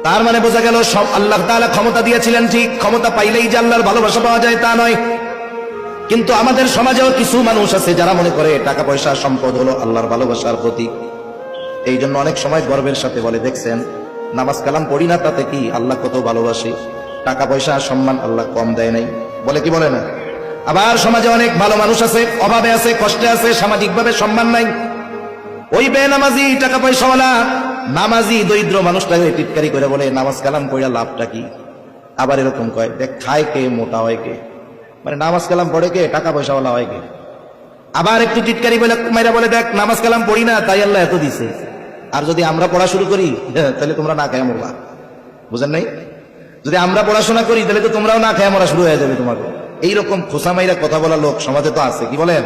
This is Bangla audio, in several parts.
তার মানে বোঝা গেল সব আল্লাহ তাআলা ক্ষমতা দিয়েছিলেন ঠিক, ক্ষমতা পাইলেই যে আল্লাহর ভালোবাসা পাওয়া যায় তা নয়। কিন্তু আমাদের সমাজেও কিছু মানুষ আছে যারা মনে করে টাকা পয়সা সম্পদ হলো আল্লাহর ভালোবাসার প্রতীক। এই জন্য অনেক সময় গর্বের সাথে বলে, দেখছেন নামাজ কালাম পড়ি না তাতে কি, আল্লাহ কত ভালোবাসে, টাকা পয়সা সম্মান আল্লাহ কম দেয় নাই, বলে কি বলে না? আবার সমাজে অনেক ভালো মানুষ আছে, অভাবে আছে, কষ্টে আছে, সামাজিকভাবে সম্মান নাই। ওই বেনামাজি টাকা পয়সাওয়ালা নামাজি দরিদ্র মানুষটাকে টিটকারি করে বলে নামাজ কালাম পড়া লাভটা কি। আবার এরকম কয়, দেখ খায় কে, মোটা হয় কে, মানে নামাজ কালাম পড়ে কে, টাকা পয়সাওয়ালা হয় কে। আবার একটু টিটকারি বলে মাইরা বলে, দেখ নামাজ কালাম পড়ি না তাই আল্লাহ এত দিছে, আর যদি আমরা পড়া শুরু করি তাহলে তোমরা না খায় মরবা। বুঝেন নাই? যদি আমরা পড়াশোনা করি তাহলে তো তোমরাও না খায় মরা শুরু হয়ে যাবে তোমাকে। এইরকম খোসা মাইরা কথা বলা লোক সমাজে তো আছে, কি বলেন?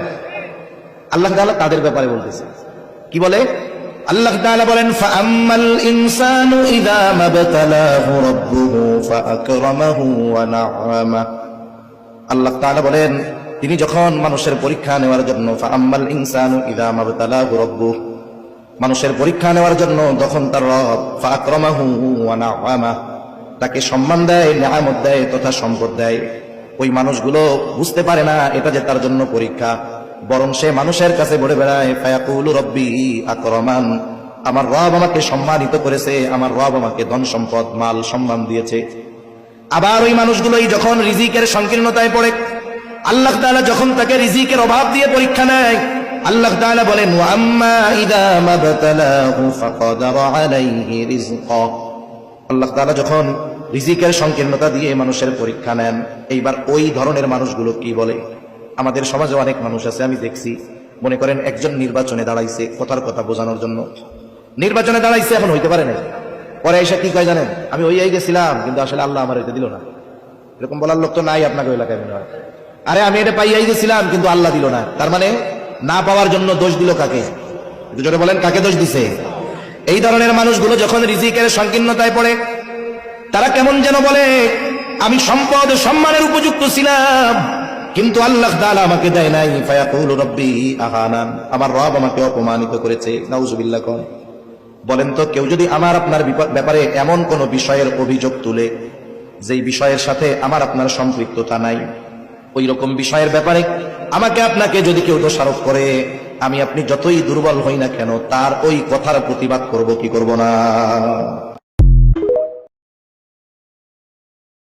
আল্লাহ তাআলা তাদের ব্যাপারে বলতেছে, কি বলে? আল্লাহ তাআলা বলেন, ফাআম্মাল ইনসানু ইযা মাবতালাহু রাব্বুহু ফাআকরামাহু ওয়া না'আমা। আল্লাহ তাআলা বলেন, তিনি যখন মানুষের পরীক্ষা নেওয়ার জন্য, ফাআম্মাল ইনসানু ইযা মাবতালাহু রাব্বুহু, মানুষের পরীক্ষা নেওয়ার জন্য যখন তার রব ফাআকরামাহু ওয়া না'আমা, তাকে সম্মান দেয়, নিয়ামত দেয় তথা সম্পদ দেয়, ওই মানুষগুলো বুঝতে পারে না এটা যে তার জন্য পরীক্ষা, বরং সে মানুষের কাছে বলে বেড়ায়, ফায়াকুলু রব্বি আকরামান, আমার রব আমাকে সম্মানিত করেছে, আমার রব আমাকে ধন সম্পদ মাল সম্মান দিয়েছে। আবার ওই মানুষগুলোই যখন রিজিকের সংকীর্ণতায় পড়ে, আল্লাহ তাআলা যখন তাকে রিজিকের অভাব দিয়ে পরীক্ষা নেয়, আল্লাহ তাআলা বলেন, ওয়া আম্মা ইযা মাবতালাহু ফাকাদারা আলাইহি রিজকা। আল্লাহ তাআলা যখন রিজিকের সংকীর্ণতা দিয়ে মানুষের পরীক্ষা নেন, এইবার ওই ধরনের মানুষগুলো কি বলে? আমাদের সমাজে অনেক মানুষ আছে, আমি দেখছি, মনে করেন একজন নির্বাচনে দাঁড়াইছে, কথার কথা বোঝানোর জন্য নির্বাচনে দাঁড়াইছে, এখন হইতে পারে না, পরে এসে কি কয় জানেন? আমি ওই গেছিলাম কিন্তু আসলে আল্লাহ আমার এটা দিল না। এরকম বলার লোক তো নাই আপনাকে ওই এলাকায় মনে হয়। আরে আমি এটা পাইয়াই গেছিলাম কিন্তু আল্লাহ দিল না, তার মানে না পাওয়ার জন্য দোষ দিল কাকে? একটু জোরে বলেন, কাকে দোষ দিছে? এই ধরনের মানুষগুলো যখন রিজিকের সংকীর্ণতায় পড়ে, তারা কেমন যেন বলে, আমি সম্পদ সম্মানের উপযুক্ত ছিলাম কিন্তু আল্লাহ তাআলা আমাকে দেয় নাই। ফায়াকুলু রব্বি আহানান, আমার রব আমাকে অপমানিত করেছে। নাউজুবিল্লাহ। কোন বলেন তো, কেউ যদি আমার আপনার ব্যাপারে এমন কোন বিষয়ের অভিযোগ তুলে যেই বিষয়ের সাথে আমার আপনার সম্পৃক্ততা নাই, ওই রকম বিষয়ের ব্যাপারে আমাকে আপনাকে যদি কেউ দোষারোপ করে, আমি আপনি যতই দুর্বল হই না কেন তার ওই কথার প্রতিবাদ করব কি করব না?